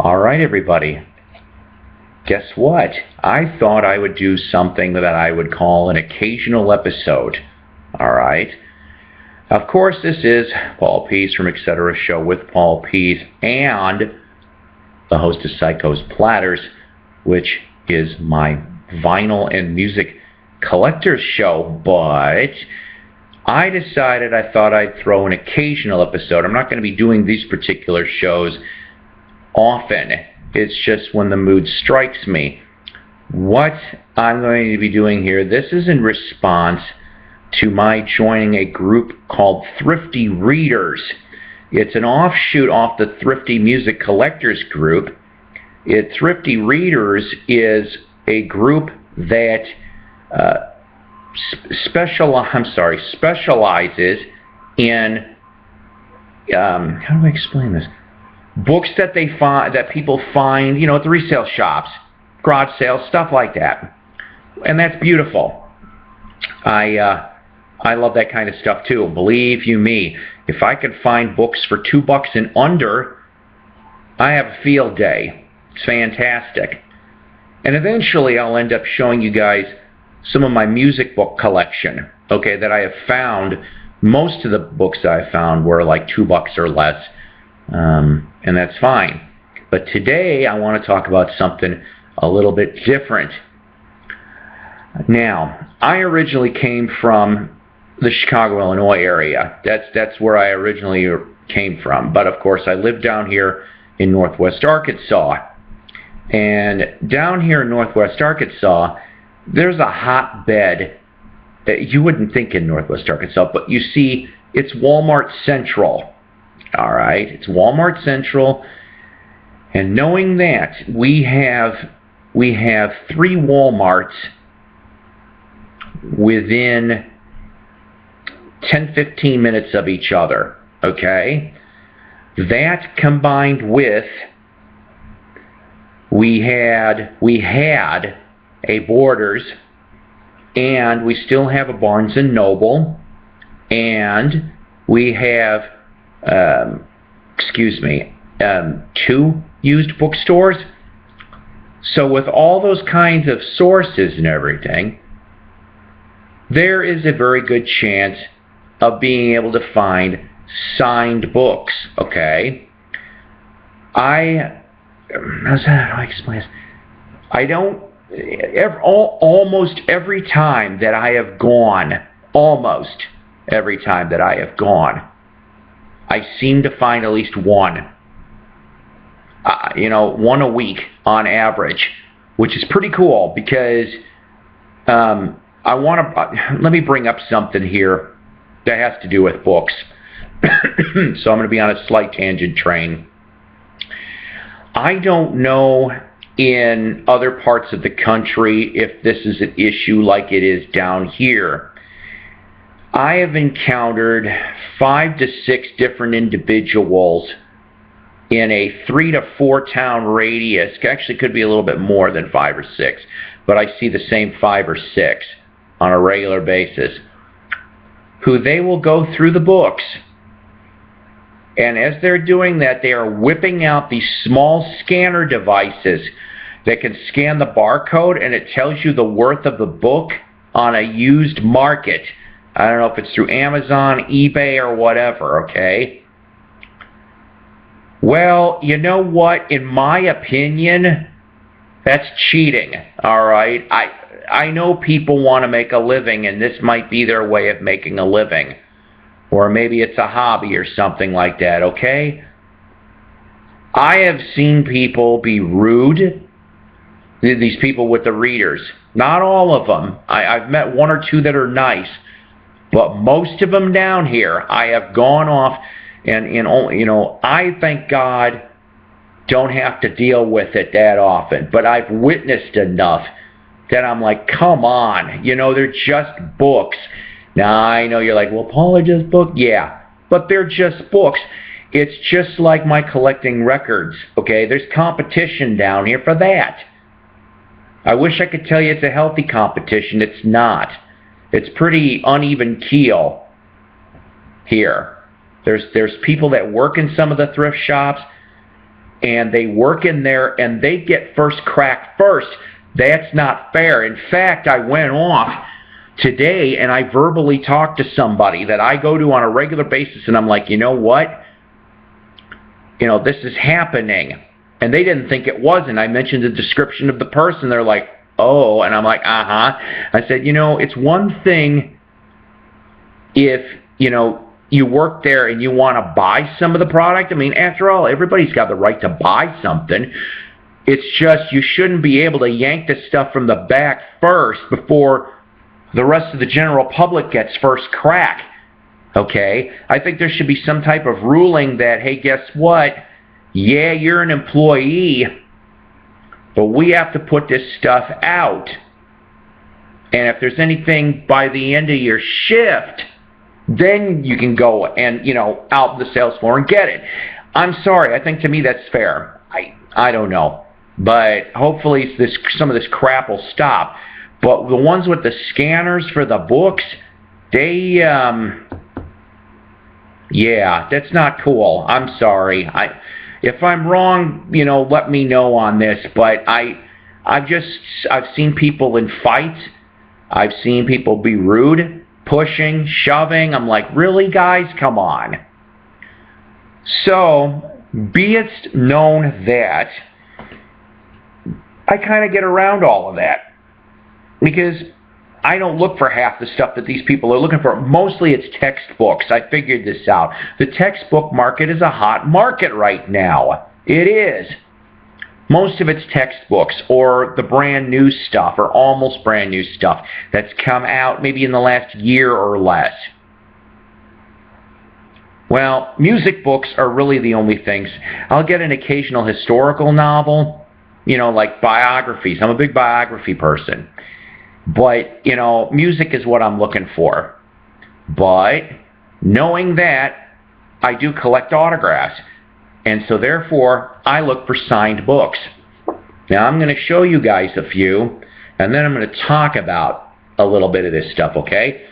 All right, everybody. Guess what? I thought I would do something that I would call an occasional episode. All right. Of course, this is Paul Pease from Etc. Show with Paul Pease and the host of Psycho's Platters, which is my vinyl and music collector's show. But I decided I thought I'd throw an occasional episode. I'm not going to be doing these particular shows often. It's just when the mood strikes me. What I'm going to be doing here, this is in response to my joining a group called Thrifty Readers. It's an offshoot off the Thrifty Music Collectors group. Thrifty Readers is a group that specializes in how do I explain this? Books that people find, at the resale shops, garage sales, stuff like that, and that's beautiful. I love that kind of stuff too. Believe you me, if I could find books for $2 and under, I have a field day. It's fantastic. And eventually, I'll end up showing you guys some of my music book collection. Okay, that I have found. Most of the books I found were like $2 or less. And that's fine. But today I want to talk about something a little bit different. Now, I originally came from the Chicago, Illinois area. That's where I originally came from. But of course, I live down here in Northwest Arkansas. And down here in Northwest Arkansas, there's a hotbed that you wouldn't think in Northwest Arkansas, but you see, it's Walmart Central. All right, it's Walmart Central, and knowing that we have 3 Walmarts within 10-15 minutes of each other. Okay, that combined with we had a Borders, and we still have a Barnes and Noble, and we have 2 used bookstores. So with all those kinds of sources and everything, there is a very good chance of being able to find signed books. Okay, how do I explain this? Almost every time that I have gone, I seem to find at least one. One a week on average, which is pretty cool because let me bring up something here that has to do with books. So I'm going to be on a slight tangent train. I don't know in other parts of the country if this is an issue like it is down here. I have encountered 5 to 6 different individuals in a 3 to 4 town radius. Actually, could be a little bit more than 5 or 6, but I see the same 5 or 6 on a regular basis, who they will go through the books. And as they're doing that, they are whipping out these small scanner devices that can scan the barcode, and it tells you the worth of the book on a used market. I don't know if it's through Amazon, eBay, or whatever, okay? Well, you know what? In my opinion, that's cheating, all right? I know people want to make a living, and this might be their way of making a living. Or maybe it's a hobby or something like that, okay? I have seen people be rude, these people with the readers. Not all of them. I've met 1 or 2 that are nice. But most of them down here, I have gone off, and I thank God don't have to deal with it that often. But I've witnessed enough that I'm like, come on, they're just books. Now I know you're like, well, Paul, they're just books. Yeah, but they're just books. It's just like my collecting records. Okay, there's competition down here for that. I wish I could tell you it's a healthy competition. It's not. It's pretty uneven keel here. There's people that work in some of the thrift shops and they work in there and they get first crack first. That's not fair. In fact, I went off today and I verbally talked to somebody that I go to on a regular basis, and I'm like, you know what? This is happening. And they didn't think it was, and I mentioned the description of the person. They're like, oh, and I'm like, uh-huh. I said, it's one thing if, you work there and you want to buy some of the product. I mean, after all, everybody's got the right to buy something. It's just you shouldn't be able to yank the stuff from the back first before the rest of the general public gets first crack. Okay? I think there should be some type of ruling that, hey, guess what? Yeah, you're an employee, but we have to put this stuff out. And if there's anything by the end of your shift, then you can go and, out the sales floor and get it. I'm sorry. I think to me that's fair. I don't know. But hopefully some of this crap will stop. But the ones with the scanners for the books, yeah, that's not cool. I'm sorry. If I'm wrong, let me know on this. But I've seen people in fights. I've seen people be rude, pushing, shoving. I'm like, really, guys? Come on. So, be it known that I kind of get around all of that because I don't look for half the stuff that these people are looking for. Mostly it's textbooks. I figured this out. The textbook market is a hot market right now. It is. Most of it's textbooks or the brand new stuff or almost brand new stuff that's come out maybe in the last year or less. Well, music books are really the only things. I'll get an occasional historical novel, like biographies. I'm a big biography person. But, music is what I'm looking for. But knowing that, I do collect autographs. And so therefore, I look for signed books. Now, I'm going to show you guys a few, and then I'm going to talk about a little bit of this stuff, okay?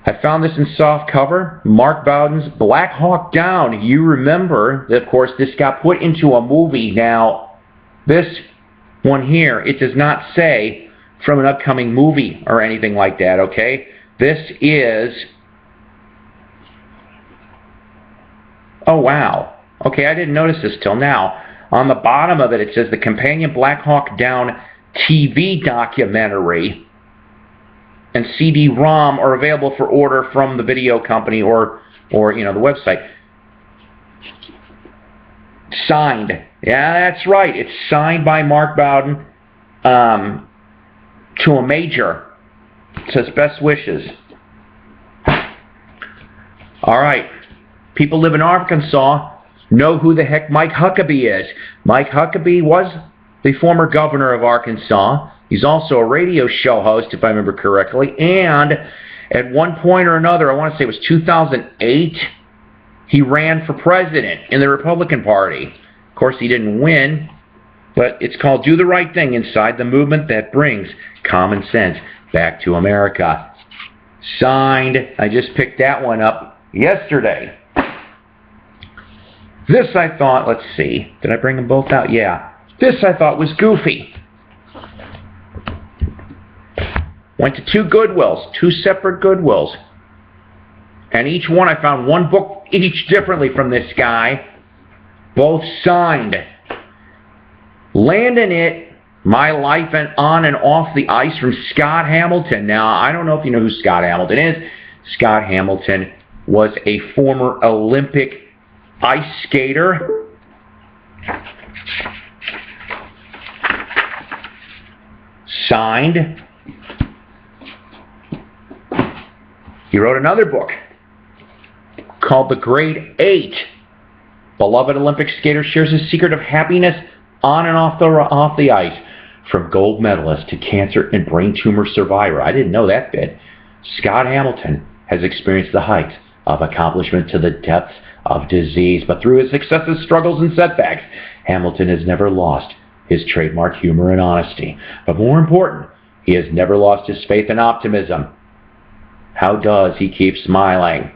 I found this in soft cover, Mark Bowden's Black Hawk Down. You remember that, of course, this got put into a movie. Now, this one here, it does not say from an upcoming movie or anything like that, okay? This is... Oh, wow. Okay, I didn't notice this till now. On the bottom of it, it says the companion Black Hawk Down TV documentary and CD-ROM are available for order from the video company or the website. Signed. Yeah, that's right. It's signed by Mark Bowden to a major. It says best wishes. All right. People live in Arkansas know who the heck Mike Huckabee is. Mike Huckabee was the former governor of Arkansas. He's also a radio show host, if I remember correctly. And at one point or another, I want to say it was 2008, he ran for president in the Republican Party. Of course, he didn't win, but it's called Do the Right Thing inside the movement that brings common sense back to America. Signed. I just picked that one up yesterday. This I thought, let's see, did I bring them both out? Yeah. This I thought was goofy. Went to two Goodwills, two separate Goodwills. And each one I found one book each differently from this guy. Both signed. Land in It, My Life and On and Off the Ice from Scott Hamilton. Now, I don't know if you know who Scott Hamilton is. Scott Hamilton was a former Olympic ice skater. Signed. He wrote another book called The Grade 8. Beloved Olympic skater shares his secret of happiness on and off the ice, from gold medalist to cancer and brain tumor survivor. I didn't know that bit. Scott Hamilton has experienced the heights of accomplishment to the depths of disease, but through his successes, struggles, and setbacks, Hamilton has never lost his trademark humor and honesty. But more important, he has never lost his faith and optimism. How does he keep smiling?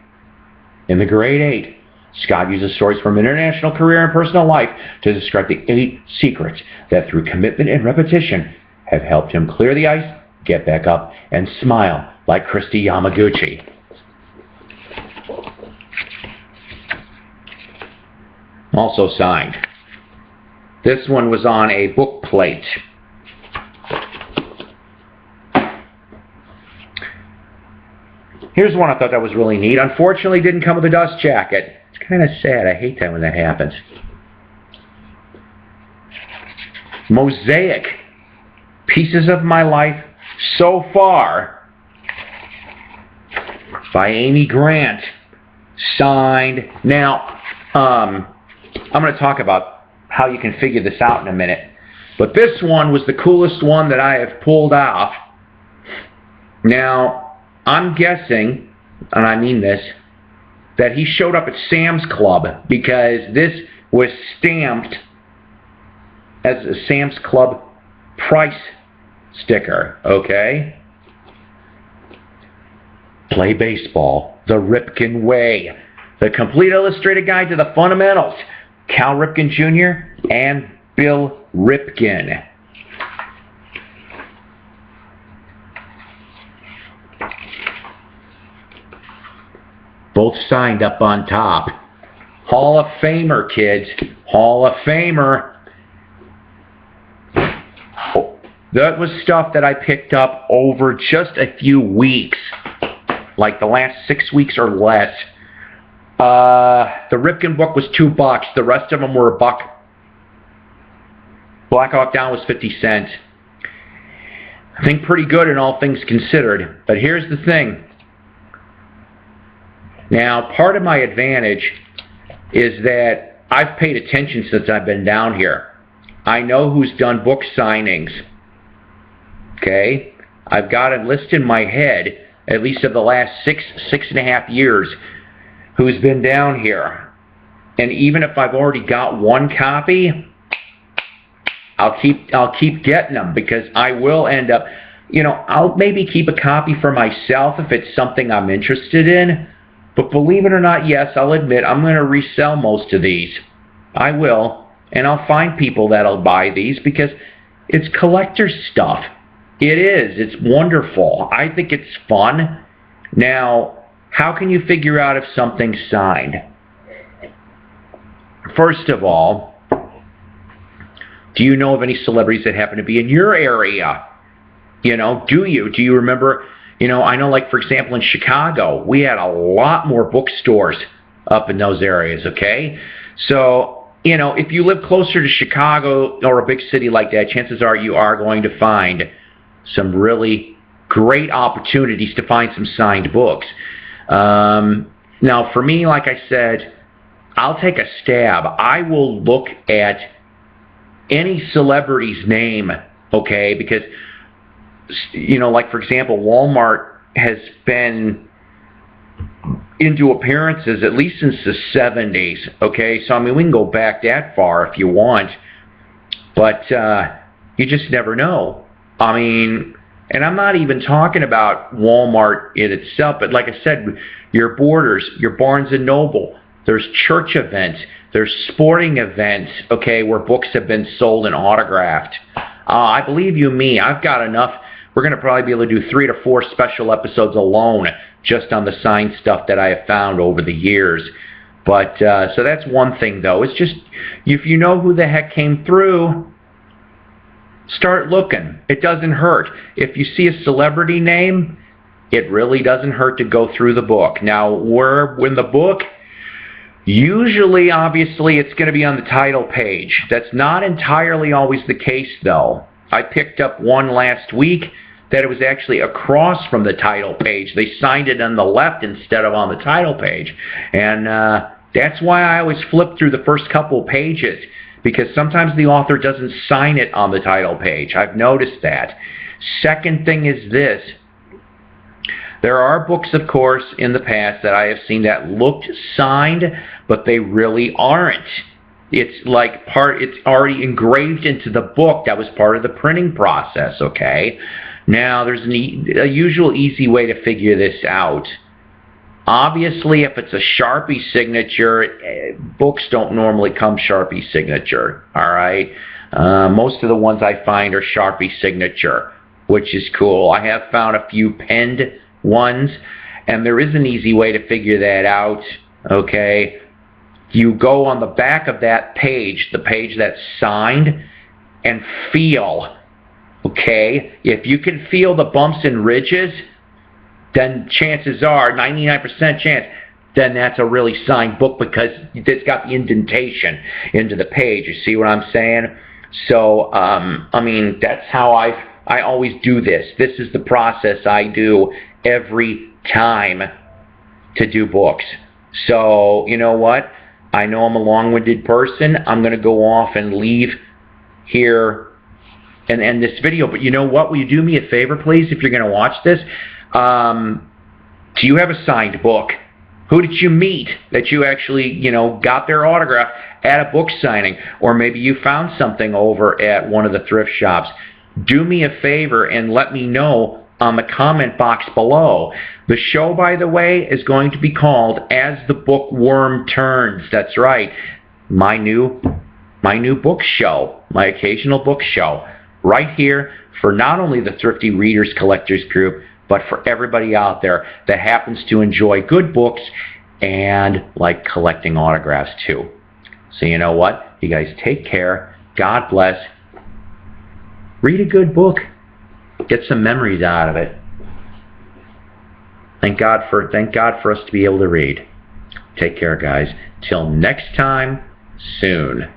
In The Grade 8, Scott uses stories from international career and personal life to describe the 8 secrets that through commitment and repetition have helped him clear the ice, get back up, and smile like Kristi Yamaguchi. Also signed. This one was on a book plate. Here's one I thought that was really neat. Unfortunately, it didn't come with a dust jacket. It's kind of sad. I hate that when that happens. Mosaic. Pieces of My Life So Far by Amy Grant. Signed. Now, I'm going to talk about how you can figure this out in a minute. But this one was the coolest one that I have pulled off. Now, I'm guessing, and I mean this, that he showed up at Sam's Club because this was stamped as a Sam's Club price sticker, okay? Play Baseball the Ripken Way. The complete illustrated guide to the fundamentals. Cal Ripken Jr. and Bill Ripken. Both signed up on top. Hall of Famer, kids. Hall of Famer. That was stuff that I picked up over just a few weeks. Like the last 6 weeks or less. The Ripken book was $2. The rest of them were $1. Black Hawk Down was 50 cents. I think pretty good in all things considered. But here's the thing. Now, part of my advantage is that I've paid attention since I've been down here. I know who's done book signings. Okay? I've got a list in my head, at least of the last six and a half years, who's been down here. And even if I've already got one copy, I'll keep getting them because I will end up, I'll maybe keep a copy for myself if it's something I'm interested in. But believe it or not, yes, I'll admit I'm going to resell most of these. I will. And I'll find people that'll buy these because it's collector's stuff. It is. It's wonderful. I think it's fun. Now, how can you figure out if something's signed? First of all, do you know of any celebrities that happen to be in your area? Do you? Do you remember? I know, like, for example, in Chicago, we had a lot more bookstores up in those areas, okay? So, if you live closer to Chicago or a big city like that, chances are you are going to find some really great opportunities to find some signed books. Now, for me, like I said, I'll take a stab. I will look at any celebrity's name, okay? Because, like, for example, Walmart has been into appearances at least since the 70s, okay? So, we can go back that far if you want. But you just never know. And I'm not even talking about Walmart in itself, but like I said, your Borders, your Barnes & Noble, there's church events, there's sporting events, okay, where books have been sold and autographed. I believe you me, I've got enough. We're going to probably be able to do 3 to 4 special episodes alone just on the signed stuff that I have found over the years. But, so that's one thing, though. It's just, if you know who the heck came through, start looking. It doesn't hurt. If you see a celebrity name, it really doesn't hurt to go through the book. Now, when the book, usually, obviously, it's going to be on the title page. That's not entirely always the case, though. I picked up one last week that it was actually across from the title page. They signed it on the left instead of on the title page. And that's why I always flip through the first couple of pages, because sometimes the author doesn't sign it on the title page. I've noticed that. Second thing is this. There are books, of course, in the past that I have seen that looked signed, but they really aren't. It's like it's already engraved into the book. That was part of the printing process, okay? Now, there's a usual easy way to figure this out. Obviously, if it's a Sharpie signature, books don't normally come Sharpie signature, all right? Most of the ones I find are Sharpie signature, which is cool. I have found a few penned ones, and there is an easy way to figure that out, okay? You go on the back of that page, the page that's signed, and feel, okay? If you can feel the bumps and ridges, then chances are, 99% chance, then that's a really signed book because it's got the indentation into the page. You see what I'm saying? So, I mean, that's how I always do this. This is the process I do every time to do books. So, you know what? I know I'm a long-winded person. I'm going to go off and leave here and end this video. But you know what? Will you do me a favor, please, if you're going to watch this? Do you have a signed book? Who did you meet that you actually, got their autograph at a book signing? Or maybe you found something over at one of the thrift shops. Do me a favor and let me know on the comment box below. The show, by the way, is going to be called As the Bookworm Turns. That's right. My new book show, my occasional book show, right here for not only the Thrifty Readers Collectors Group, but for everybody out there that happens to enjoy good books and like collecting autographs too. So you know what? You guys take care. God bless. Read a good book. Get some memories out of it. Thank God for us to be able to read. Take care, guys. Till next time, soon.